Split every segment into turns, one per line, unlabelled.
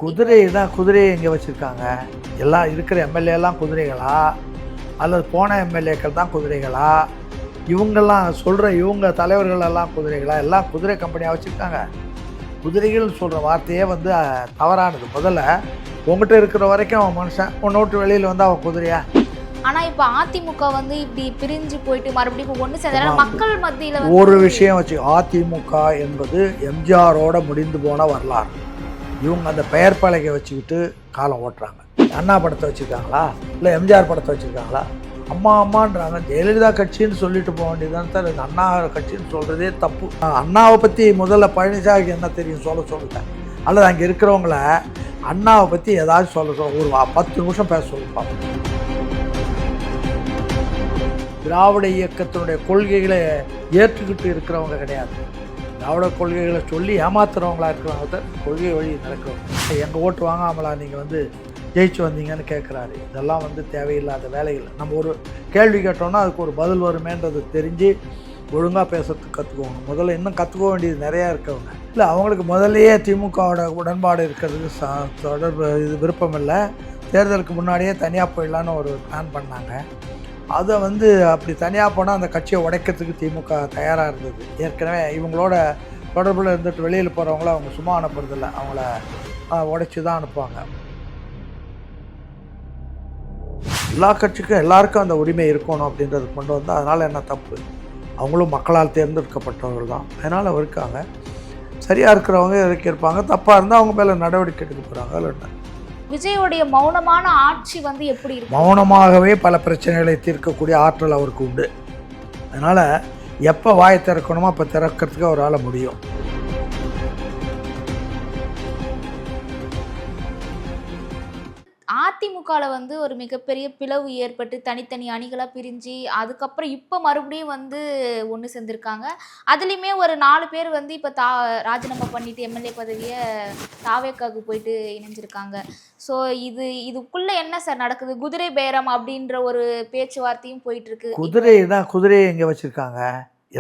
குதிரையை எங்கே வச்சுருக்காங்க? எல்லாம் இருக்கிற எம்எல்ஏலாம் குதிரைகளா? அல்லது போன எம்எல்ஏக்கள் தான் குதிரைகளா? இவங்க தலைவர்கள் எல்லாம் குதிரைகளா? எல்லாம் குதிரை கம்பெனியாக வச்சுருக்காங்க. குதிரைகள்னு சொல்கிற வார்த்தையே வந்து தவறானது. முதல்ல உங்கள்கிட்ட இருக்கிற வரைக்கும் அவன் மனுஷன், உன்னை விட்டு வெளியில் வந்து அவன் குதிரையா?
ஆனால் இப்போ அதிமுக வந்து இப்படி பிரிஞ்சு போயிட்டு மறுபடியும் இப்போ ஒன்று சேர்ந்தா மக்கள் மத்தியில்
ஒரு விஷயம் வச்சு, அதிமுக என்பது எம்ஜிஆரோட முடிந்து போன வரலாறு. இவங்க அந்த பெயர் பலகை வச்சுக்கிட்டு காலம் ஓட்டுறாங்க. அண்ணா படத்தை வச்சுருக்காங்களா? இல்லை எம்ஜிஆர் படத்தை வச்சுருக்காங்களா? அம்மா அம்மான்றாங்க. ஜெயலலிதா கட்சின்னு சொல்லிட்டு போக வேண்டியதுதான் சார். இது அண்ணா கட்சின்னு சொல்கிறதே தப்பு. அண்ணாவை பற்றி முதல்ல பழனிசாமிக்கு என்ன தெரியும் சொல்லுங்க. அல்லது அங்கே இருக்கிறவங்கள அண்ணாவை பற்றி ஏதாச்சும் சொல்ல ஒரு 10 நிமிஷம் பேச சொல்லுப்பாங்க. திராவிட இயக்கத்தினுடைய கொள்கைகளை ஏற்றுக்கிட்டு இருக்கிறவங்க கிடையாது. திராவிட கொள்கைகளை சொல்லி ஏமாத்துறவங்களா இருக்கிறவங்க தான் கொள்கை வழி நடக்கிறவங்க. எங்கள் ஓட்டு வாங்காமலா நீங்கள் வந்து ஜெயிச்சு வந்தீங்கன்னு கேட்குறாரு. இதெல்லாம் வந்து தேவையில்லாத வேலைகள். நம்ம ஒரு கேள்வி கேட்டோம்னா அதுக்கு ஒரு பதில் வருமேன்றது தெரிஞ்சு ஒழுங்காக பேசுறதுக்கு கற்றுக்குவாங்க. முதல்ல இன்னும் கற்றுக்க வேண்டியது நிறையா இருக்கவங்க. இல்லை, அவங்களுக்கு முதல்லையே திமுகவோட உடன்பாடு இருக்கிறதுக்கு தொடர்பு விருப்பம் இல்லை. தேர்தலுக்கு முன்னாடியே தனியாக போயிடலான்னு ஒரு பிளான் பண்ணாங்க. அதை வந்து அப்படி தனியாக போனால் அந்த கட்சியை உடைக்கிறதுக்கு திமுக தயாராக இருந்தது. ஏற்கனவே இவங்களோட தொடர்பில் இருந்துட்டு வெளியில் போகிறவங்கள அவங்க சும்மா அனுப்புறதில்ல, அவங்கள உடைச்சி தான் அனுப்புவாங்க. எல்லா கட்சிக்கும் எல்லாருக்கும் அந்த உரிமை இருக்கணும் அப்படின்றது கொண்டு வந்தால் அதனால் என்ன தப்பு? அவங்களும் மக்களால் தேர்ந்தெடுக்கப்பட்டவர்கள் தான், அதனால் இருக்காங்க. சரியாக இருக்கிறவங்க இருப்பாங்க, தப்பாக இருந்தால் அவங்க மேலே நடவடிக்கை எடுக்க போகிறாங்க. அதில் என்ன?
விஜயோடைய மௌனமான ஆட்சி வந்து எப்படி இருக்கு?
மௌனமாகவே பல பிரச்சனைகளை தீர்க்கக்கூடிய ஆற்றல் அவருக்கு உண்டு. அதனால் எப்போ வாயை திறக்கணுமோ அப்போ திறக்கிறதுக்கு அவரால் முடியும்.
அதிமுகவில் வந்து ஒரு மிகப்பெரிய பிளவு ஏற்பட்டு தனித்தனி அணிகளாக பிரிஞ்சு அதுக்கப்புறம் இப்போ மறுபடியும் வந்து ஒன்று சேர்ந்துருக்காங்க. அதுலேயுமே ஒரு 4 பேர் வந்து இப்போ ராஜினாமா பண்ணிட்டு எம்எல்ஏ பதவியை தாவேக்காவுக்கு போயிட்டு இணைஞ்சிருக்காங்க. ஸோ இதுக்குள்ளே என்ன சார் நடக்குது? குதிரை பேரம் அப்படின்ற ஒரு பேச்சுவார்த்தையும் போயிட்டுருக்கு.
குதிரையை எங்கே வச்சுருக்காங்க?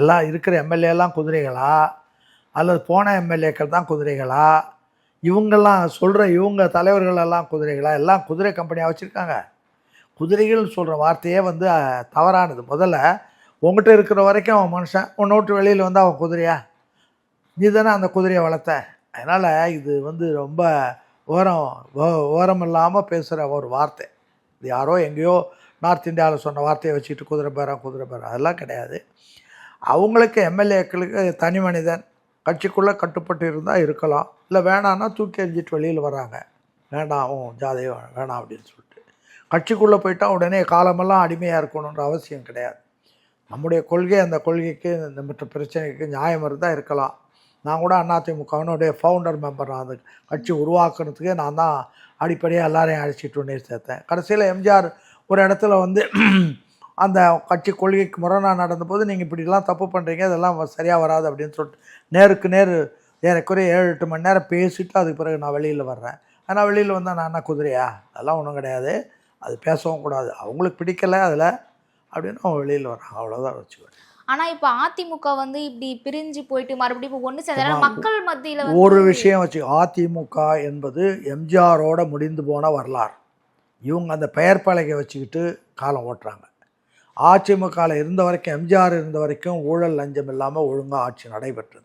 எல்லாம் இருக்கிற எம்எல்ஏலாம் குதிரைகளா? அல்லது போன எம்எல்ஏக்கள் தான் குதிரைகளா? இவங்க தலைவர்கள் எல்லாம் குதிரைகளா? எல்லாம் குதிரை கம்பெனியாக வச்சுருக்காங்க. குதிரைகள்னு சொல்கிற வார்த்தையே வந்து தவறானது. முதல்ல உங்கள்கிட்ட இருக்கிற வரைக்கும் அவன் மனுஷன், உன்னை விட்டு வெளியில் வந்து அவன் குதிரையா? நீ தானே அந்த குதிரையை வளர்த்த. அதனால் இது வந்து ரொம்ப ஓரம் இல்லாமல் பேசுகிற ஒரு வார்த்தை. இது யாரோ எங்கேயோ நார்த் இந்தியாவில் சொன்ன வார்த்தையை வச்சுக்கிட்டு குதிரை பேரம் அதெல்லாம் கிடையாது. அவங்களுக்கு எம்எல்ஏக்களுக்கு தனி மனிதன் கட்சிக்குள்ளே கட்டுப்பட்டு இருந்தால் இருக்கலாம். இல்லை வேணான்னா தூக்கி எறிஞ்சிட்டு வெளியில் வராங்க. வேண்டாம் ஜாதையோ வேணாம் அப்படின்னு சொல்லிட்டு. கட்சிக்குள்ளே போயிட்டால் உடனே காலமெல்லாம் அடிமையாக இருக்கணுன்ற அவசியம் கிடையாது. நம்முடைய கொள்கை, அந்த கொள்கைக்கு இந்த மற்ற பிரச்சனைக்கு நியாயம் இருந்தால் இருக்கலாம். நான் கூட அதிமுகவினுடைய ஃபவுண்டர் மெம்பர். அந்த கட்சி உருவாக்குறதுக்கே நான் தான் அடிப்படையாக எல்லாரையும் அழைச்சிட்டு ஒன்றே சேர்த்தேன். கடைசியில் எம்ஜிஆர் ஒரு இடத்துல வந்து அந்த கட்சி கொள்கைக்கு முரணாக நடந்தபோது நீங்கள் இப்படிலாம் தப்பு பண்ணுறீங்க, இதெல்லாம் சரியாக வராது அப்படின்னு சொல்லிட்டு நேருக்கு நேர் ஏறக்குறைய 7-8 மணி நேரம் பேசிவிட்டு அதுக்கு பிறகு நான் வெளியில் வர்றேன். ஆனால் வெளியில் வந்தால் நான் என்ன குதிரையா? அதெல்லாம் ஒன்றும் கிடையாது. அது பேசவும் கூடாது. அவங்களுக்கு பிடிக்கலை அதில் அப்படின்னு அவங்க வெளியில் வர்றாங்க. அவ்வளோதான் வச்சுக்குவேன்.
ஆனால் இப்போ அதிமுக வந்து இப்படி பிரிஞ்சு போயிட்டு மறுபடியும் இப்போ ஒன்று சேர்ந்தா மக்கள் மத்தியில்
ஒரு விஷயம் வச்சு, அதிமுக என்பது எம்ஜிஆரோட முடிந்து போன வரலாறு. இவங்க அந்த பெயர் பலகை வச்சுக்கிட்டு காலம் ஓட்டுறாங்க. அதிமுகவில் இருந்த வரைக்கும், எம்ஜிஆர் இருந்த வரைக்கும் ஊழல் லஞ்சம் இல்லாமல் ஒழுங்காக ஆட்சி நடைபெற்றது.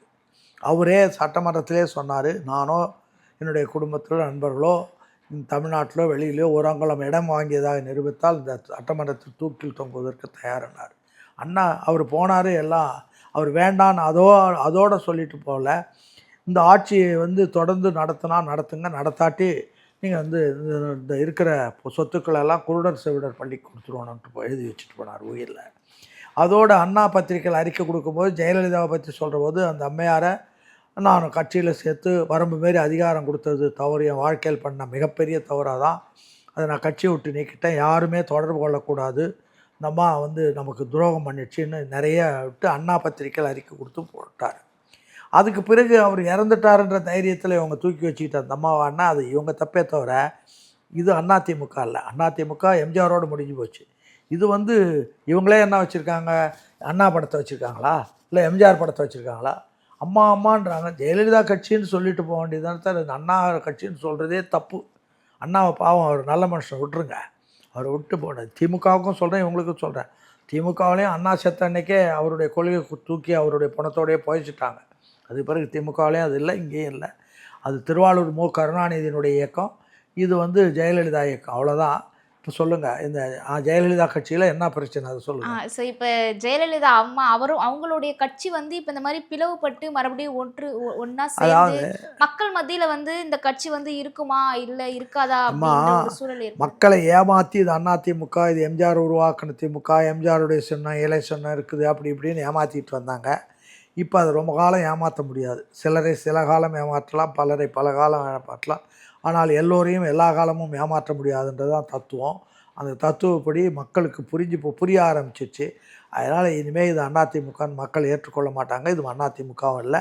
அவரே சட்டமன்றத்திலே சொன்னார், நானோ என்னுடைய குடும்பத்தில் நண்பர்களோ தமிழ்நாட்டிலோ வெளியிலோ ஒரு அங்குலம் இடம் வாங்கியதாக நிரூபித்தால் இந்த சட்டமன்றத்தில் தூக்கில் தொங்குவதற்கு தயாரானார். அண்ணா அவர் போனார். எல்லாம் அவர் வேண்டான்னு அதோடு சொல்லிட்டு போகல. இந்த ஆட்சியை வந்து தொடர்ந்து நடத்துங்க, நடத்தாட்டி நீங்கள் வந்து இந்த இருக்கிற சொத்துக்களெல்லாம் குருடர் செவிடர் பள்ளி கொடுத்துருவோன்ட்டு எழுதி வச்சுட்டு போனார் உயிரில். அதோடு அண்ணா பத்திரிகையில் அறிக்கை கொடுக்கும்போது ஜெயலலிதாவை பற்றி சொல்கிற போது அந்த அம்மையாரை நான் கட்சியில் சேர்த்து வரம்பு மாரி அதிகாரம் கொடுத்தது தவறு, என் வாழ்க்கையில் பண்ண மிகப்பெரிய தவறாக தான் அதை நான் கட்சியை விட்டு நீக்கிட்டேன், யாருமே தொடர்பு கொள்ளக்கூடாது, இந்த அம்மா வந்து நமக்கு துரோகம் பண்ணிடுச்சின்னு நிறைய விட்டு அண்ணா பத்திரிகையில் அறிக்கை கொடுத்து போட்டார். அதுக்கு பிறகு அவர் இறந்துட்டாருன்ற தைரியத்தில் இவங்க தூக்கி வச்சுக்கிட்ட அந்த அம்மாவானா அது இவங்க தப்பே தவிர இது அதிமுக இல்லை. அதிமுக எம்ஜிஆரோடு முடிஞ்சு போச்சு. இது வந்து இவங்களே என்ன வச்சுருக்காங்க? அண்ணா படத்தை வச்சுருக்காங்களா? இல்லை எம்ஜிஆர் படத்தை வச்சுருக்காங்களா? அம்மா அம்மான்றாங்க. ஜெயலலிதா கட்சின்னு சொல்லிட்டு போக வேண்டியதுதானே சார். இது அண்ணா கட்சின்னு சொல்கிறதே தப்பு. அண்ணாவை பாவம், அவர் நல்ல மனுஷன், விட்டுருங்க. அவரை விட்டு போனது. திமுகவுக்கும் சொல்கிறேன், இவங்களுக்கும் சொல்கிறேன். திமுகவிலையும் அண்ணா செத்த அன்னைக்கே அவருடைய கொள்கையை தூக்கி அவருடைய பணத்தோடையே புதைச்சிட்டாங்க. அதுக்கு பிறகு திமுகவிலையும் அது இல்லை, இங்கேயும் இல்லை. அது திருவாளூர் மு கருணாநிதியினுடைய இயக்கம், இது வந்து ஜெயலலிதா இயக்கம், அவ்வளோதான். இப்போ சொல்லுங்கள், இந்த ஜெயலலிதா கட்சியில் என்ன பிரச்சனை, அதை சொல்லுங்கள்.
ஸோ இப்போ ஜெயலலிதா அம்மா அவங்களுடைய கட்சி வந்து இப்போ இந்த மாதிரி பிளவுபட்டு மறுபடியும் ஒன்றா சேர்ந்து
அதாவது
மக்கள் மத்தியில் வந்து இந்த கட்சி வந்து இருக்குமா இல்லை இருக்காதா
அம்மா,
அப்படின்ற ஒரு சூழல் இருக்கு.
மக்களை ஏமாற்றி இது அண்ணா திமுக, இது எம்ஜிஆர் உருவாக்கின திமுக, எம்ஜிஆருடைய சின்னம், இலை சின்னம் இருக்குது, அப்படி இப்படின்னு ஏமாற்றிட்டு வந்தாங்க. இப்போ அது ரொம்ப காலம் ஏமாற்ற முடியாது. சிலரை சில காலம் ஏமாற்றலாம், பலரை பல காலம் ஏமாற்றலாம். ஆனால் எல்லோரையும் எல்லா காலமும் ஏமாற்ற முடியாதுன்றது தான் தத்துவம். அந்த தத்துவப்படி மக்களுக்கு புரிய ஆரம்பிச்சிச்சு. அதனால் இனிமேல் இது அதிமுகன்னு மக்கள் ஏற்றுக்கொள்ள மாட்டாங்க. இது அதிமுகவும் இல்லை.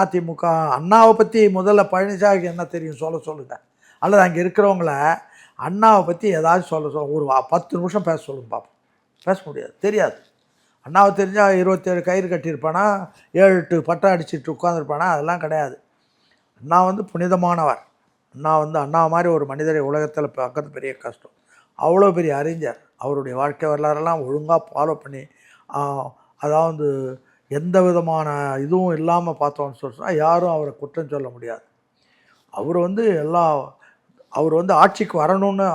அதிமுக அண்ணாவை பற்றி முதல்ல பழனிசாமிக்கு என்ன தெரியும் சொல்லுங்கள். அல்லது அங்கே இருக்கிறவங்கள அண்ணாவை பற்றி ஏதாச்சும் சொல்ல ஒரு 10 நிமிஷம் பேச சொல்லுங்க பார்ப்போம். பேச முடியாது, தெரியாது. அண்ணாவை தெரிஞ்சால் 27 கயிறு கட்டியிருப்பானா, 7-8 பட்டை அடிச்சுட்டு உட்காந்துருப்பானா, அதெல்லாம் கிடையாது. அண்ணா வந்து புனிதமானவர். அண்ணா மாதிரி ஒரு மனிதரை உலகத்தில் பார்க்கறது பெரிய கஷ்டம். அவ்வளோ பெரிய அறிஞர். அவருடைய வாழ்க்கை வரலாறெல்லாம் ஒழுங்காக ஃபாலோ பண்ணி, அதாவது எந்த விதமான இதுவும் இல்லாமல் பார்த்தோன்னு சொன்னால் யாரும் அவரை குற்றம் சொல்ல முடியாது. அவர் வந்து அவர் வந்து ஆட்சிக்கு வரணும்னு,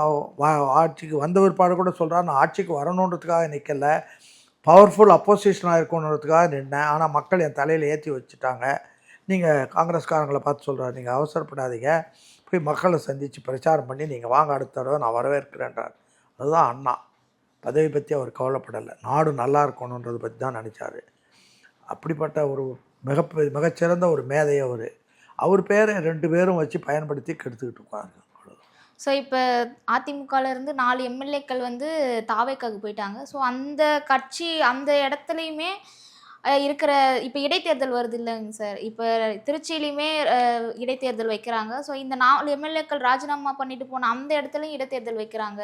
ஆட்சிக்கு வந்த பிற்பாடு கூட சொல்கிறார், நான் ஆட்சிக்கு வரணுன்றதுக்காக நிற்கலை, பவர்ஃபுல் அப்போசிஷனாக இருக்கணுன்றதுக்காக நின்னேன். ஆனால் மக்கள் என் தலையில் ஏற்றி வச்சுட்டாங்க. நீங்கள் காங்கிரஸ்காரங்களை பார்த்து சொல்கிறார், நீங்கள் அவசரப்படாதீங்க, போய் மக்களை சந்தித்து பிரச்சாரம் பண்ணி நீங்கள் வாங்க, அடுத்த தடவை நான் வரவேற்கிறேன்றார். அதுதான் அண்ணா. பதவி பற்றி அவர் கவலைப்படலை, நாடு நல்லா இருக்கணுன்றதை பற்றி தான் நினச்சார். அப்படிப்பட்ட ஒரு மிகச்சிறந்த ஒரு மேதை அவர் பேரை 2 பேரும் வச்சு பயன்படுத்தி கெடுத்துக்கிட்டு இருக்காங்க.
ஸோ இப்போ அதிமுகலேருந்து 4 எம்எல்ஏக்கள் வந்து தாவேக்காவுக்கு போயிட்டாங்க. ஸோ அந்த கட்சி அந்த இடத்துலையுமே இருக்கிற இப்போ இடைத்தேர்தல் வருது இல்லைங்க சார். இப்போ திருச்சியிலையுமே இடைத்தேர்தல் வைக்கிறாங்க. ஸோ இந்த 4 எம்எல்ஏக்கள் ராஜினாமா பண்ணிட்டு போன அந்த இடத்துலையும் இடைத்தேர்தல் வைக்கிறாங்க.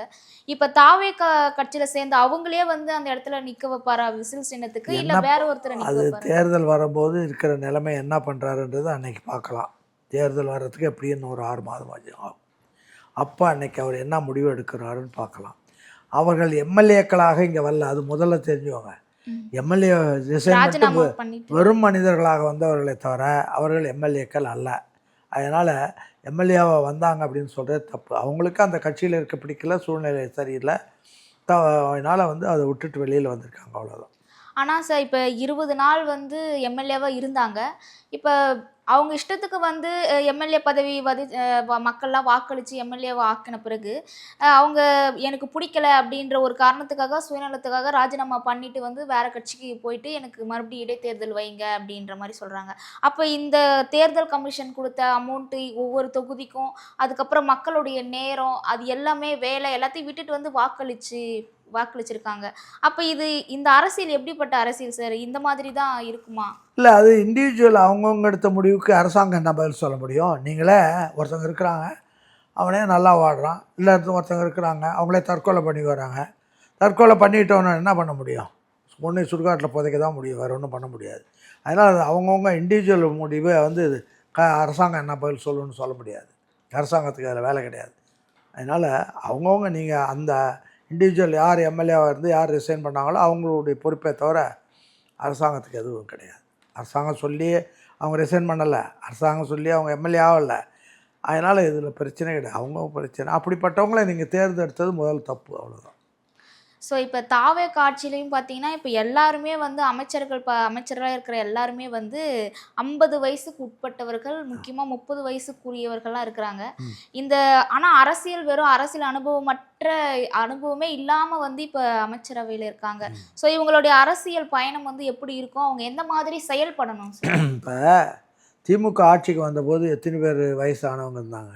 இப்போ தாவேக்கா கட்சியில் சேர்ந்து அவங்களே வந்து அந்த இடத்துல நிற்க வைப்பாரா விசில் சின்னத்துக்கு, இல்லை வேற ஒருத்தரை நிற்க வைப்பாரா?
தேர்தல் வரும்போது இருக்கிற நிலைமை என்ன பண்ணுறாருன்றது அன்னைக்கு பார்க்கலாம். தேர்தல் வர்றதுக்கு எப்படின்னு ஒரு 6 மாதம் ஆகும். அப்போ அன்னைக்கு அவர் என்ன முடிவு எடுக்கிறாருன்னு பார்க்கலாம். அவர்கள் எம்எல்ஏக்களாக இங்கே வரல, அது முதல்ல தெரிஞ்சுவாங்க. எம்எல்ஏ வெறும் மனிதர்களாக வந்தவர்களை தவிர அவர்கள் எம்எல்ஏக்கள் அல்ல. அதனால் எம்எல்ஏவை வந்தாங்க அப்படின்னு சொல்கிறது தப்பு. அவங்களுக்கு அந்த கட்சியில் இருக்க பிடிக்கல, சூழ்நிலை சரியில்லை, அதனால் வந்து அதை விட்டுட்டு வெளியில் வந்திருக்காங்க, அவ்வளோதான்.
ஆனால் சார் இப்போ 20 நாள் வந்து எம்எல்ஏவாக இருந்தாங்க. இப்போ அவங்க இஷ்டத்துக்கு வந்து எம்எல்ஏ பதவி மக்கள்லாம் வாக்களித்து எம்எல்ஏவை ஆக்கின பிறகு அவங்க எனக்கு பிடிக்கல அப்படின்ற ஒரு காரணத்துக்காக, சுயநலத்துக்காக ராஜினாமா பண்ணிட்டு வந்து வேறு கட்சிக்கு போயிட்டு எனக்கு மறுபடியும் இடைத்தேர்தல் வைங்க அப்படின்ற மாதிரி சொல்கிறாங்க. அப்போ இந்த தேர்தல் கமிஷன் கொடுத்த அமௌண்ட்டு, ஒவ்வொரு தொகுதிக்கும், அதுக்கப்புறம் மக்களுடைய நேரம், அது எல்லாமே வேலை எல்லாத்தையும் விட்டுட்டு வந்து வாக்களிச்சிருக்காங்க. அப்போ இந்த அரசியல் எப்படிப்பட்ட அரசியல் சார்? இந்த மாதிரி தான் இருக்குமா?
இல்லை, அது இண்டிவிஜுவல் அவங்கவுங்க எடுத்த முடிவுக்கு அரசாங்கம் என்ன பதில் சொல்ல முடியும்? நீங்களே ஒருத்தவங்க இருக்கிறாங்க, அவனே நல்லா வாடுறான், இல்லை ஒருத்தவங்க இருக்கிறாங்க அவங்களே தற்கொலை பண்ணி வராங்க. தற்கொலை பண்ணிட்டோன்னு என்ன பண்ண முடியும்? ஒன்று சுடுகாட்டில் புதைக்க தான் முடியும், வேறு ஒன்றும் பண்ண முடியாது. அதனால் அது அவங்கவுங்க இண்டிவிஜுவல் முடிவை வந்து அரசாங்கம் என்ன பதில் சொல்லணும்னு சொல்ல முடியாது. அரசாங்கத்துக்கு அதில் வேலை கிடையாது. அதனால் அவங்கவுங்க நீங்கள் அந்த இண்டிவிஜுவல் யார் எம்எல்ஏவாக இருந்து யார் ரிசைன் பண்ணாங்களோ அவங்களுடைய பொறுப்பை தவிர அரசாங்கத்துக்கு எதுவும் கிடையாது. அரசாங்கம் சொல்லி அவங்க ரிசைன் பண்ணலை, அரசாங்கம் சொல்லி அவங்க எம்எல்ஏ ஆகலை. அதனால் இதில் பிரச்சனை கிடையாது, அவங்க பிரச்சனை. அப்படிப்பட்டவங்கள நீங்கள் தேர்ந்தெடுத்தது முதல் தப்பு, அவ்வளோதான்.
ஸோ இப்போ தாவேக்கா ஆட்சியிலையும் பார்த்தீங்கன்னா இப்போ எல்லாருமே வந்து அமைச்சராக இருக்கிற எல்லாருமே வந்து 50 வயசுக்கு உட்பட்டவர்கள், முக்கியமாக 30 வயசுக்குரியவர்கள்லாம் இருக்கிறாங்க. ஆனால் வெறும் அரசியல் அனுபவமே இல்லாமல் வந்து இப்போ அமைச்சரவையில் இருக்காங்க. ஸோ இவங்களுடைய அரசியல் பயணம் வந்து எப்படி இருக்கும், அவங்க எந்த மாதிரி செயல்படணும்?
இப்போ திமுக ஆட்சிக்கு வந்தபோது எத்தனை பேர் வயசானவங்க இருந்தாங்க?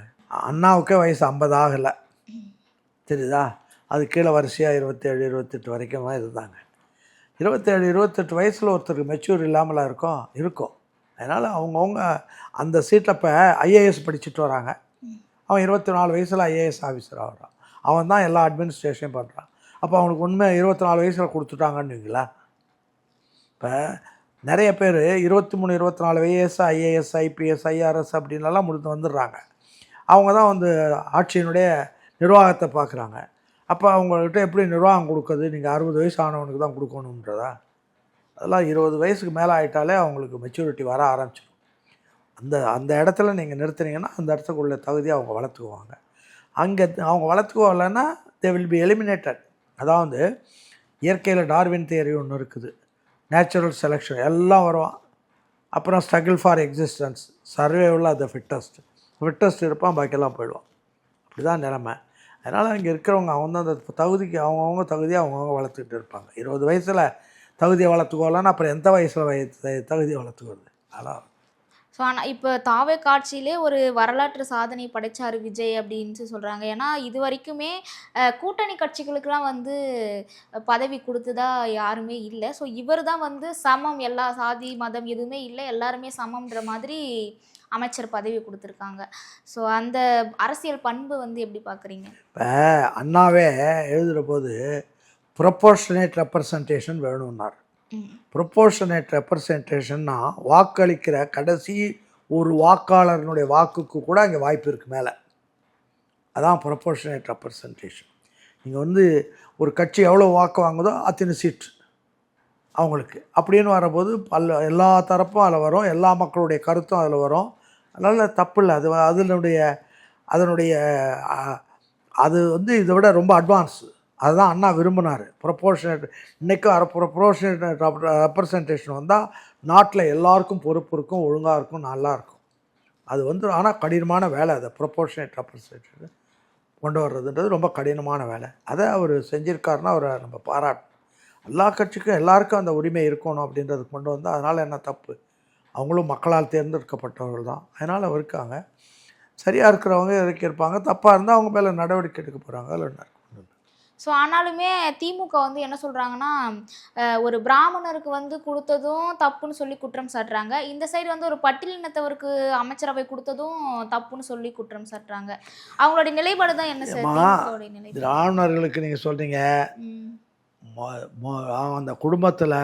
அண்ணாவுக்கே வயசு 50 ஆகலை, தெரியுதா? அது கீழே வரிசையாக 27, 28 வரைக்கும் இருந்தாங்க. 27, 28 வயசில் ஒருத்தருக்கு மெச்சூர் இல்லாமலாம் இருக்கும். அதனால் அவங்கவுங்க அந்த சீட்டில் இப்போ ஐஏஎஸ் படிச்சுட்டு வராங்க. அவன் 24 வயசில் ஐஏஎஸ் ஆஃபீஸர் ஆகிறான். அவன் தான் எல்லா அட்மினிஸ்ட்ரேஷனையும் பண்ணுறான். அப்போ அவனுக்கு உண்மை 24 வயசில் கொடுத்துட்டாங்கன்னு வைங்களா. இப்போ நிறைய பேர் 23 24 வயசு ஐஏஎஸ் ஐபிஎஸ் ஐஆர்எஸ் அப்படின்லாம் முடித்து வந்துடுறாங்க. அவங்க தான் வந்து ஆட்சியினுடைய நிர்வாகத்தை பார்க்குறாங்க. அப்போ அவங்கக்கிட்ட எப்படி நிர்வாகம் கொடுக்குறது? நீங்கள் 60 வயசு ஆனவனுக்கு தான் கொடுக்கணுன்றதா? அதெல்லாம் 20 வயசுக்கு மேலே ஆகிட்டாலே அவங்களுக்கு மெச்சூரிட்டி வர ஆரம்பிச்சிடும். அந்த அந்த இடத்துல நீங்கள் நிறுத்துனீங்கன்னா அந்த இடத்துக்குள்ள தகுதியை அவங்க வளர்த்துக்குவாங்க. அங்கே அவங்க வளர்த்துக்குவாங்கன்னா தே வில் பி எலிமினேட்டட். அதாவது இயற்கையில் டார்வின் தியரி ஒன்று இருக்குது, நேச்சுரல் செலெக்ஷன் எல்லாம் வருவான். அப்புறம் ஸ்ட்ரகிள் ஃபார் எக்ஸிஸ்டன்ஸ், சர்வேவில் அது ஃபிட்டஸ்ட் இருப்பான், பாக்கியெல்லாம் போயிடுவான். அப்படி தான் நிலமை. அதனால் இங்கே இருக்கிறவங்க அவங்க அந்த தகுதிக்கு அவங்கவுங்க தகுதியை அவங்கவுங்க வளர்த்துக்கிட்டு இருப்பாங்க. 20 வயசில் தகுதியை வளர்த்துக்கோலன்னா அப்புறம் எந்த வயசில் தகுதியை வளர்த்துக்கிறது? அதான்.
ஸோ ஆனால் இப்போ தாவே காட்சியிலே ஒரு வரலாற்று சாதனை படைச்சார் விஜய் அப்படின்னு சொல்கிறாங்க. ஏன்னா இது வரைக்குமே கூட்டணி கட்சிகளுக்கெல்லாம் வந்து பதவி கொடுத்ததா யாருமே இல்லை. ஸோ இவர் தான் வந்து சமம், எல்லா சாதி மதம் எதுவுமே இல்லை, எல்லாருமே சமம்ன்ற மாதிரி அமைச்சர் பதவி கொடுத்துருக்காங்க. ஸோ அந்த அரசியல் பண்பு வந்து எப்படி பார்க்குறீங்க?
இப்போ அண்ணாவே எழுதுகிற போது ப்ரொப்போர்ஷனேட் ரெப்ரசன்டேஷன் வேணும்னார். ப்ரொப்போர்ஷனேட் ரெப்ரசன்டேஷன்னா வாக்களிக்கிற கடைசி ஒரு வாக்காளர்களுடைய வாக்குக்கு கூட அங்கே வாய்ப்பு இருக்குது மேலே. அதான் ப்ரொப்போர்ஷனேட் ரெப்ரசன்டேஷன். நீங்கள் வந்து ஒரு கட்சி எவ்வளோ வாக்கு வாங்குதோ அத்தனை சீட் அவங்களுக்கு அப்படின்னு வரும்போது எல்லா தரப்பும் அதில் வரும், எல்லா மக்களுடைய கருத்தும் அதில் வரும். அதனால் தப்பு இல்லை. அதனுடைய அது வந்து இதை விட ரொம்ப அட்வான்ஸு. அதுதான் அண்ணா விரும்பினார். ப்ரொப்போர்ஷனேட் இன்றைக்கும் ப்ரொப்போர்ஷனேட் ரெப்ரசன்டேஷன் வந்தால் நாட்டில் எல்லாருக்கும் பொறுப்பு இருக்கும், ஒழுங்காக இருக்கும், நல்லா இருக்கும். அது வந்து ஆனால் கடினமான வேலை. அதை ப்ரொப்போர்ஷனேட் ரெப்ரசன்டேஷன் கொண்டு வர்றதுன்றது ரொம்ப கடினமான வேலை. அதை அவர் செஞ்சுருக்காருன்னா அவரை நம்ம பாராட்டணும். எல்லா கட்சிக்கும் எல்லாருக்கும் அந்த உரிமை இருக்கணும் அப்படின்றது கொண்டு வந்தால் அதனால் என்ன தப்பு? அவங்களும் மக்களால் தேர்ந்தெடுக்கப்பட்டவர்கள் தான். அதனால் இருக்காங்க. சரியாக இருக்கிறவங்க இருப்பாங்க, தப்பாக இருந்தால் அவங்க மேலே நடவடிக்கை எடுக்க போகிறாங்க. அதில் என்ன?
ஸோ ஆனாலுமே திமுக வந்து என்ன சொல்கிறாங்கன்னா, ஒரு பிராமணருக்கு வந்து கொடுத்ததும் தப்புன்னு சொல்லி குற்றம் சாட்டுறாங்க. இந்த சைடு வந்து ஒரு பட்டியலினத்தவருக்கு அமைச்சரவை கொடுத்ததும் தப்புன்னு சொல்லி குற்றம் சாட்டுறாங்க. அவங்களுடைய நிலைப்பாடு தான் என்ன சார்? திமுகவுடைய நிலை.
பிராமணர்களுக்கு நீங்கள் சொல்கிறீங்க, அந்த குடும்பத்தில்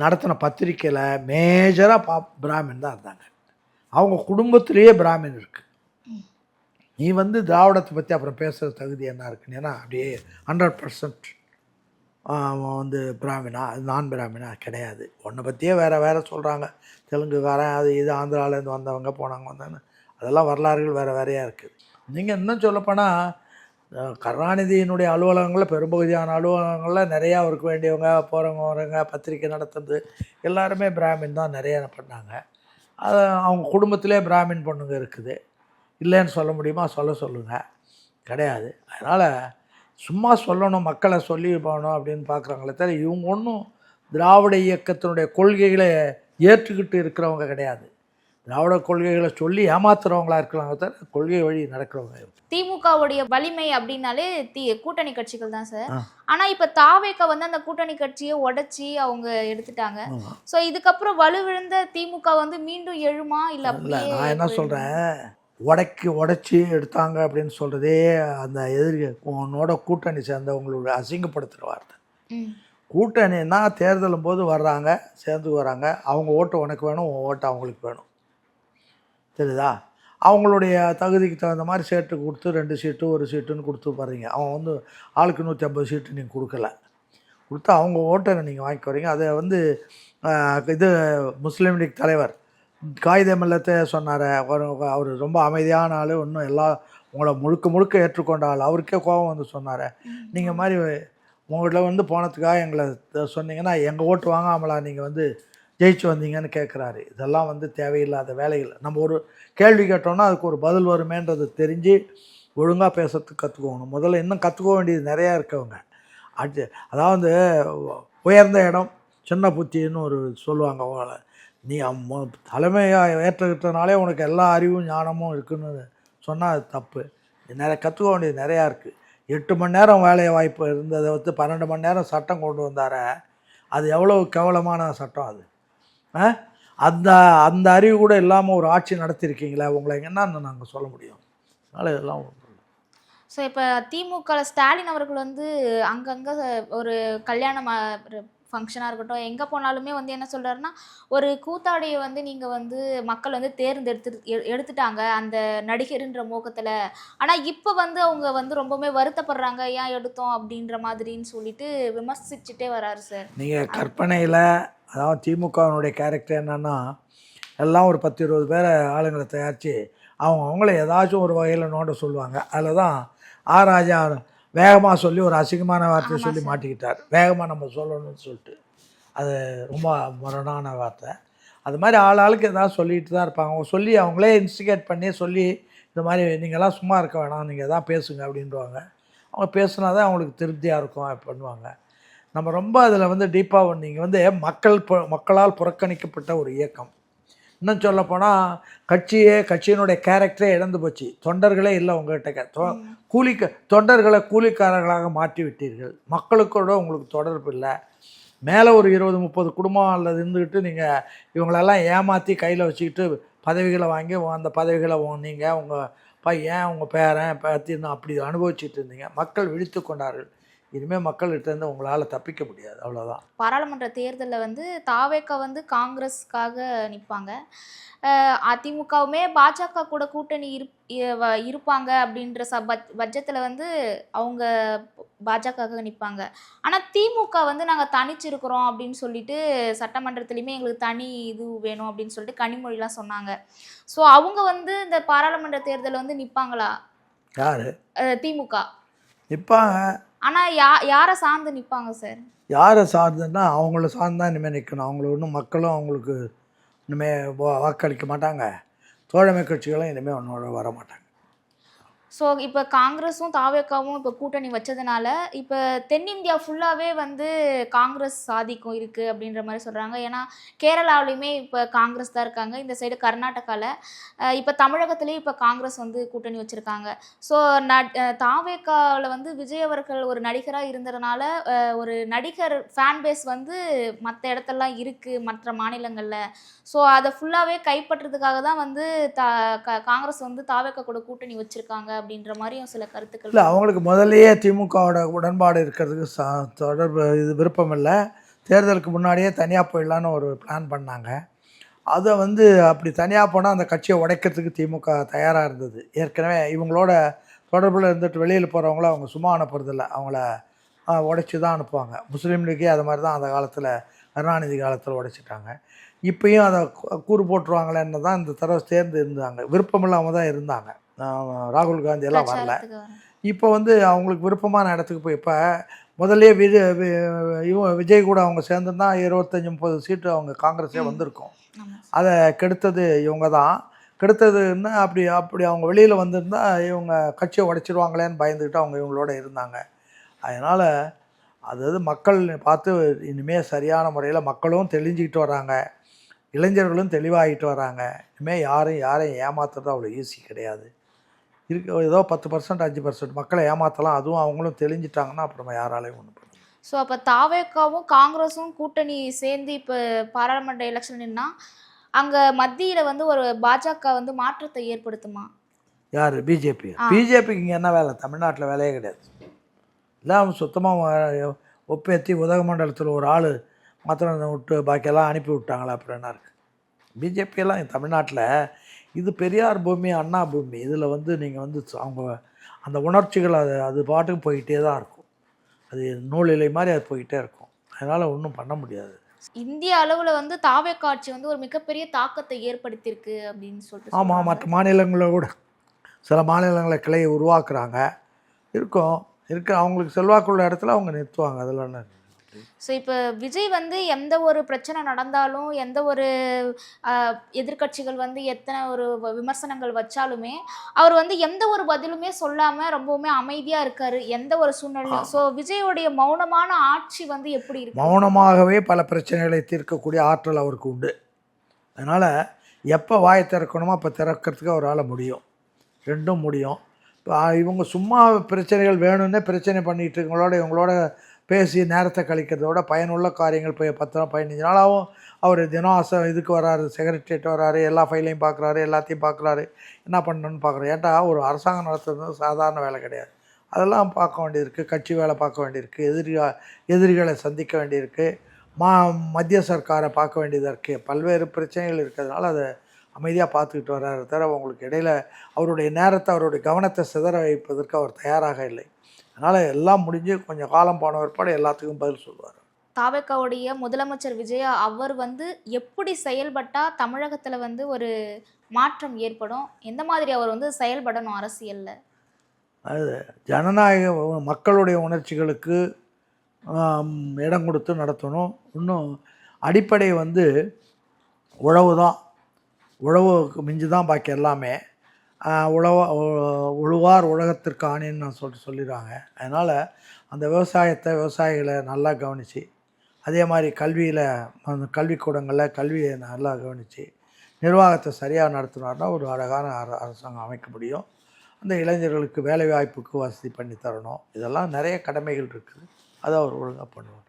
நடத்தின பத்திரிக்கையில் மேஜராக பிராமின் தான் இருந்தாங்க. அவங்க குடும்பத்திலேயே பிராமின் இருக்குது. நீ வந்து திராவிடத்தை பற்றி அப்புறம் பேசுகிற தகுதி என்ன இருக்குன்னு? ஏன்னா அப்படியே 100% வந்து பிராமினா, நான் பிராமினா கிடையாது. உன்னை பற்றியே வேறு சொல்கிறாங்க. தெலுங்குக்காரன் அது இது ஆந்திராவிலேருந்து வந்தவங்க போனாங்க வந்தாங்க, அதெல்லாம் வரலாறுகள் வேறையாக இருக்குது. நீங்கள் இன்னும் சொல்லப்போனால் கருணாநிதியினுடைய அலுவலகங்களில் பெரும்பகுதியான அலுவலகங்களில் நிறையா அவருக்கு வேண்டியவங்க போகிறவங்க வரவங்க பத்திரிக்கை நடத்துறது எல்லாருமே பிராமின் தான் நிறையா பண்ணாங்க. அது அவங்க குடும்பத்திலே பிராமின் பொண்ணுங்க இருக்குது. இல்லைன்னு சொல்ல முடியுமா? சொல்லுங்கள், கிடையாது. அதனால் சும்மா சொல்லணும், மக்களை சொல்லி போகணும் அப்படின்னு பார்க்குறாங்களே தவிர இவங்க ஒன்றும் திராவிட இயக்கத்தினுடைய கொள்கைகளை ஏற்றுக்கிட்டு இருக்கிறவங்க கிடையாது. திராவிட கொள்கைகளை சொல்லி ஏமாத்துறவங்களா இருக்கிறாங்க தவிர கொள்கை வழி நடக்கிறவங்க.
திமுகவுடைய வலிமை அப்படின்னாலே கூட்டணி கட்சிகள் தான் சார். ஆனால் இப்போ தாவேக வந்து அந்த கூட்டணி கட்சியை உடைச்சி அவங்க எடுத்துட்டாங்க. ஸோ இதுக்கப்புறம் வலுவிழந்த திமுக வந்து மீண்டும் எழுமா இல்லை?
இல்லை, நான் என்ன சொல்கிறேன், உடைச்சி எடுத்தாங்க அப்படின்னு சொல்கிறதே அந்த உன்னோட கூட்டணி சேர்ந்தவங்களோட அசிங்கப்படுத்துகிற வார்த்தை. கூட்டணின்னா தேர்தலும் போது வர்றாங்க, சேர்ந்து வராங்க, அவங்க ஓட்டு உனக்கு வேணும், உன் ஓட்டு அவங்களுக்கு வேணும், தெரியுதா? அவங்களுடைய தகுதிக்கு தகுந்த மாதிரி சேட்டு கொடுத்து 2 சீட்டு 1 சீட்டுன்னு கொடுத்து பாருங்க. அவன் வந்து ஆளுக்கு 150 சீட்டு நீங்கள் கொடுத்தா அவங்க ஓட்டை நீங்கள் வாங்கிக்க வரீங்க. அதை வந்து இது முஸ்லீம் லீக் தலைவர் காயிதே மில்லத்தை சொன்னார். அவர் ரொம்ப அமைதியான ஆள், இன்னும் உங்களை முழுக்க ஏற்றுக்கொண்ட ஆள். அவருக்கே கோபம் வந்து சொன்னார், நீங்கள் மாதிரி உங்கள்கிட்ட வந்து போனதுக்காக எங்களை சொன்னீங்கன்னா எங்கள் ஓட்டு வாங்காமலா நீங்கள் வந்து ஜெயிச்சு வந்தீங்கன்னு கேட்குறாரு. இதெல்லாம் வந்து தேவையில்லாத வேலைகள். நம்ம ஒரு கேள்வி கேட்டோம்னா அதுக்கு ஒரு பதில் வருமேன்றது தெரிஞ்சு ஒழுங்காக பேசுறதுக்கு கற்றுக்கோணும். முதல்ல இன்னும் கற்றுக்க வேண்டியது நிறையா இருக்கவங்க. அதாவது உயர்ந்த இடம் சின்ன புத்தின்னு ஒரு சொல்லுவாங்க. நீ தலைமையாக ஏற்றுக்கிட்டனாலே உனக்கு எல்லா அறிவும் ஞானமும் இருக்குன்னு சொன்னால் அது தப்பு. நிறைய கற்றுக்க வேண்டியது நிறையா இருக்குது. 8 மணி நேரம் வேலை வாய்ப்பு இருந்ததை வந்து 12 மணி நேரம் சட்டம் கொண்டு வந்தார, அது எவ்வளோ கேவலமான சட்டம் அது. அந்த அறிவு கூட இல்லாமல் ஒரு ஆட்சி நடத்திருக்கீங்களே, உங்களை என்னன்னு நாங்கள் சொல்ல முடியும்? அதனால் இதெல்லாம்.
ஸோ இப்போ திமுக ஸ்டாலின் அவர்கள் வந்து அங்கங்கே ஒரு கல்யாணம் ஃபங்க்ஷனாக இருக்கட்டும், எங்கே போனாலுமே வந்து என்ன சொல்கிறாருன்னா, ஒரு கூத்தாடியை வந்து நீங்கள் வந்து மக்கள் வந்து எடுத்துட்டாங்க அந்த நடிகர்ன்ற மோகத்தில். ஆனால் இப்போ வந்து அவங்க வந்து ரொம்பவுமே வருத்தப்படுறாங்க, ஏன் எடுத்தோம் அப்படின்ற மாதிரின்னு சொல்லிட்டு விமர்சிச்சுட்டே வராரு சார்.
நீங்கள் கற்பனையில், அதாவது திமுகவினுடைய கேரக்டர் என்னென்னா, எல்லாம் ஒரு 10-20 பேரை ஆளுங்களை தயாரித்து அவங்கள ஏதாச்சும் ஒரு வகையில் நோண்ட சொல்லுவாங்க. அதில் தான் ராஜா வேகமாக சொல்லி ஒரு அசிங்கமான வார்த்தையை சொல்லி மாட்டிக்கிட்டார். வேகமாக நம்ம சொல்லணும்னு சொல்லிட்டு, அது ரொம்ப முரணான வார்த்தை. அது மாதிரி ஆளுக்கு ஏதாவது சொல்லிட்டு தான் இருப்பாங்க. அவங்க சொல்லி அவங்களே இன்ஸ்டிகேட் பண்ணி சொல்லி, இந்த மாதிரி நீங்கள்லாம் சும்மா இருக்க வேணாம், நீங்கள் எதாவது பேசுங்க அப்படின்றவாங்க. அவங்க பேசுனா தான் அவங்களுக்கு திருப்தியாக இருக்கும் பண்ணுவாங்க. நம்ம ரொம்ப அதில் வந்து டீப்பாக நீங்கள் வந்து மக்களால் புறக்கணிக்கப்பட்ட ஒரு இயக்கம். இன்னும் சொல்லப்போனால் கட்சியினுடைய கேரக்டரே இழந்து போச்சு. தொண்டர்களே இல்லை உங்கள்கிட்ட. தொண்டர்களை கூலிக்காரர்களாக மாற்றி விட்டீர்கள். மக்களுக்கூட உங்களுக்கு தொடர்பு இல்லை. மேலே ஒரு 20-30 குடும்பம் அல்லது இருந்துக்கிட்டு நீங்கள் இவங்களெல்லாம் ஏமாற்றி கையில் வச்சுக்கிட்டு பதவிகளை வாங்கி அந்த பதவிகளை நீங்கள் உங்கள் பையன் உங்கள் பேரன் பேத்தின்னு அப்படி அனுபவிச்சுட்டு இருந்தீங்க. மக்கள் விழித்து கொண்டார்கள். இனிமேல் மக்கள்கிட்டேருந்து உங்களால் தப்பிக்க முடியாது. அவ்வளோதான்.
பாராளுமன்ற தேர்தலில் வந்து தாவேக்கா வந்து காங்கிரஸுக்காக நிற்பாங்க. அதிமுகவுமே பாஜக கூட கூட்டணி இருப்பாங்க அப்படின்ற பட்சத்தில் வந்து அவங்க பாஜகவுக்கு நிற்பாங்க. ஆனால் திமுக வந்து நாங்கள் தனிச்சிருக்கிறோம் அப்படின்னு சொல்லிட்டு சட்டமன்றத்துலேயுமே எங்களுக்கு தனி இது வேணும் அப்படின்னு சொல்லிட்டு கனிமொழிலாம் சொன்னாங்க. ஸோ அவங்க வந்து இந்த பாராளுமன்ற தேர்தலில் வந்து நிற்பாங்களா?
யார்?
திமுக
நிற்பாங்க.
ஆனால் யாரை சார்ந்து நிற்பாங்க சார்?
யாரை சார்ந்துன்னா அவங்கள சார்ந்து தான் இனிமேல் நிற்கணும். அவங்கள ஒன்றும் மக்களும் அவங்களுக்கு இனிமேல் வாக்களிக்க மாட்டாங்க. தோழமை கட்சிகளும் இனிமேல் ஒன்றோட வர மாட்டாங்க.
ஸோ இப்போ காங்கிரஸும் தாவேக்காவும் இப்போ கூட்டணி வச்சதுனால இப்போ தென்னிந்தியா ஃபுல்லாகவே வந்து காங்கிரஸ் ஆதிக்கம் இருக்குது அப்படின்ற மாதிரி சொல்கிறாங்க. ஏன்னா கேரளாவிலையுமே இப்போ காங்கிரஸ் தான் இருக்காங்க. இந்த சைடு கர்நாடகாவில் இப்போ தமிழகத்துலேயும் இப்போ காங்கிரஸ் வந்து கூட்டணி வச்சுருக்காங்க. ஸோ தாவேக்காவில் வந்து விஜய் அவர்கள் ஒரு நடிகராக இருந்ததுனால ஒரு நடிகர் ஃபேன் பேஸ் வந்து மற்ற இடத்துலலாம் இருக்குது மற்ற மாநிலங்களில். ஸோ அதை ஃபுல்லாகவே கைப்பற்றுறதுக்காக தான் வந்து காங்கிரஸ் வந்து தாவேக்கா கூட கூட்டணி வச்சுருக்காங்க அப்படின்ற மாதிரியும் சில கருத்துக்கள்.
இல்லை, அவங்களுக்கு முதல்லையே திமுகவோட உடன்பாடு இருக்கிறதுக்கு தொடர்பு விருப்பம் இல்லை. தேர்தலுக்கு முன்னாடியே தனியாக போயிடலான்னு ஒரு பிளான் பண்ணாங்க. அதை வந்து அப்படி தனியாக போனால் அந்த கட்சியை உடைக்கிறதுக்கு திமுக தயாராக இருந்தது. ஏற்கனவே இவங்களோட தொடர்பில் இருந்துட்டு வெளியில் போகிறவங்கள அவங்க சும்மா அனுப்புறதில்ல, அவங்கள உடைச்சி தான் அனுப்புவாங்க. முஸ்லீம் லீக்கே அது மாதிரி தான் அந்த காலத்தில் கருணாநிதி காலத்தில் உடைச்சிட்டாங்க. இப்பயும் அதை கூறு போட்டுருவாங்களேன்னு தான் இந்த தடவை சேர்ந்து இருந்தாங்க. விருப்பம் இல்லாமல் தான் இருந்தாங்க. ராகுல் காந்தி எல்லாம் வரல. இப்போ வந்து அவங்களுக்கு விருப்பமான இடத்துக்கு போய் இப்போ முதல்ல விஜய் கூட அவங்க சேர்ந்துருந்தா 25-30 சீட்டு அவங்க காங்கிரஸே வந்திருக்கும். அதை கெடுத்தது இவங்க தான். கெடுத்ததுன்னா அப்படி அவங்க வெளியில் வந்திருந்தா இவங்க கட்சியை உடைச்சிடுவாங்களேன்னு பயந்துக்கிட்டு அவங்க இவங்களோட இருந்தாங்க. அதனால் அதாவது மக்கள் பார்த்து இனிமேல் சரியான முறையில் மக்களும் தெளிஞ்சிக்கிட்டு வராங்க, இளைஞர்களும் தெளிவாகிட்டு வராங்க. இனிமேல் யாரையும் ஏமாத்துறது அவ்வளோ ஈஸி கிடையாது. ஏதோ 10% 5% மக்களை ஏமாற்றலாம். அதுவும் அவங்களும் தெளிஞ்சிட்டாங்கன்னா அப்புறமா யாராலையும் ஒன்றும் பண்ண.
ஸோ அப்போ தாவேக்காவும் காங்கிரஸும் கூட்டணி சேர்ந்து இப்போ பாராளுமன்ற எலெக்ஷன் நின்னா அங்கே மத்தியில் வந்து ஒரு பாஜக வந்து மாற்றத்தை ஏற்படுத்துமா?
யார்? பிஜேபிக்கு இங்கே என்ன வேலை? தமிழ்நாட்டில் வேலையே கிடையாது. இல்லை, அவங்க சுத்தமாக ஒப்பேற்றி உதகமண்டலத்தில் ஒரு ஆள் மாத்திரம் விட்டு பாக்கியெல்லாம் அனுப்பி விட்டாங்களா? அப்புறம் என்ன இருக்குது? பிஜேபியெல்லாம் தமிழ்நாட்டில் இது பெரியார் பூமி, அண்ணா பூமி. இதில் வந்து நீங்கள் வந்து அவங்க அந்த உணர்ச்சிகள் அது பாட்டுக்கு போயிட்டே தான் இருக்கும். அது நூலிலை மாதிரி அது போயிட்டே இருக்கும். அதனால் ஒன்றும் பண்ண முடியாது.
இந்திய அளவில் வந்து தாவேக்கா ஆட்சி வந்து ஒரு மிகப்பெரிய தாக்கத்தை ஏற்படுத்தியிருக்கு அப்படின்னு சொல்லிட்டு.
ஆமாம், மற்ற மாநிலங்களில் கூட சில மாநிலங்களில் கிளையை உருவாக்குறாங்க. அவங்களுக்கு செல்வாக்குள்ள இடத்துல அவங்க நிறுத்துவாங்க. அதெல்லாம்.
ஸோ இப்போ விஜய் வந்து எந்த ஒரு பிரச்சனை நடந்தாலும் எந்த ஒரு எதிர்கட்சிகள் வந்து எத்தனை ஒரு விமர்சனங்கள் வச்சாலுமே அவர் வந்து எந்த ஒரு பதிலுமே சொல்லாமல் ரொம்பவுமே அமைதியாக இருக்கார் எந்த ஒரு சூழ்நிலையும். ஸோ விஜயோடைய மௌனமான ஆட்சி வந்து எப்படி இருக்கு?
மௌனமாகவே பல பிரச்சனைகளை தீர்க்கக்கூடிய ஆற்றல் அவருக்கு உண்டு. அதனால் எப்போ வாயை திறக்கணுமோ அப்போ திறக்கிறதுக்கு அவரால் முடியும். ரெண்டும் முடியும். இவங்க சும்மா பிரச்சனைகள் வேணும்னே பிரச்சனை பண்ணிகிட்டு இவங்களோட பேசி நேரத்தை கழிக்கிறதோட பயனுள்ள காரியங்கள் போய் 10-15 நாளாகவும் அவர் தினம் இதுக்கு வராரு, செக்ரட்டரியேட் வராரு, எல்லா ஃபைலையும் பார்க்குறாரு, எல்லாத்தையும் பார்க்குறாரு, என்ன பண்ணணும்னு பார்க்குறாரு. ஏன்டா ஒரு அரசாங்கம் நடத்துறது சாதாரண வேலை கிடையாது. அதெல்லாம் பார்க்க வேண்டியிருக்கு. கட்சி வேலை பார்க்க வேண்டியிருக்கு, எதிரிகளை சந்திக்க வேண்டியிருக்கு, மா மத்திய சர்க்காரை பார்க்க வேண்டியதாக இருக்குது. பல்வேறு பிரச்சனைகள் இருக்கிறதுனால அதை அமைதியாக பார்த்துக்கிட்டு வர்றாரு தவிர உங்களுக்கு இடையில் அவருடைய நேரத்தை அவருடைய கவனத்தை சிதற வைப்பதற்கு அவர் தயாராக இல்லை. அதனால் எல்லாம் முடிஞ்சு கொஞ்சம் காலம் போன பிற்பாடு எல்லாத்துக்கும் பதில் சொல்லுவார்.
தாவேக்காவுடைய முதலமைச்சர் விஜய் அவர் வந்து எப்படி செயல்பட்டா தமிழகத்துல வந்து ஒரு மாற்றம் ஏற்படும், எந்த மாதிரி அவர் வந்து செயல்படணும் அரசியல்ல?
அது ஜனநாயக மக்களுடைய உணர்ச்சிகளுக்கு இடம் கொடுத்து நடத்தணும். இன்னும் அடிப்படை வந்து உழவு தான். உழவுக்கு மிஞ்சி தான் பாக்கி எல்லாமே. உழுவார் உலகத்திற்கு ஆணின்னு நான் சொல்லிடுறாங்க. அதனால் அந்த விவசாயிகளை நல்லா கவனித்து, அதே மாதிரி கல்வியில் அந்த கல்விக்கூடங்களில் கல்வியை நல்லா கவனித்து நிர்வாகத்தை சரியாக நடத்தினார்னா ஒரு அழகான அரசாங்கம் அமைக்க முடியும். அந்த இளைஞர்களுக்கு வேலைவாய்ப்புக்கு வசதி பண்ணி தரணும். இதெல்லாம் நிறைய கடமைகள் இருக்குது. அதை அவர் ஒழுங்காக பண்ணுவார்.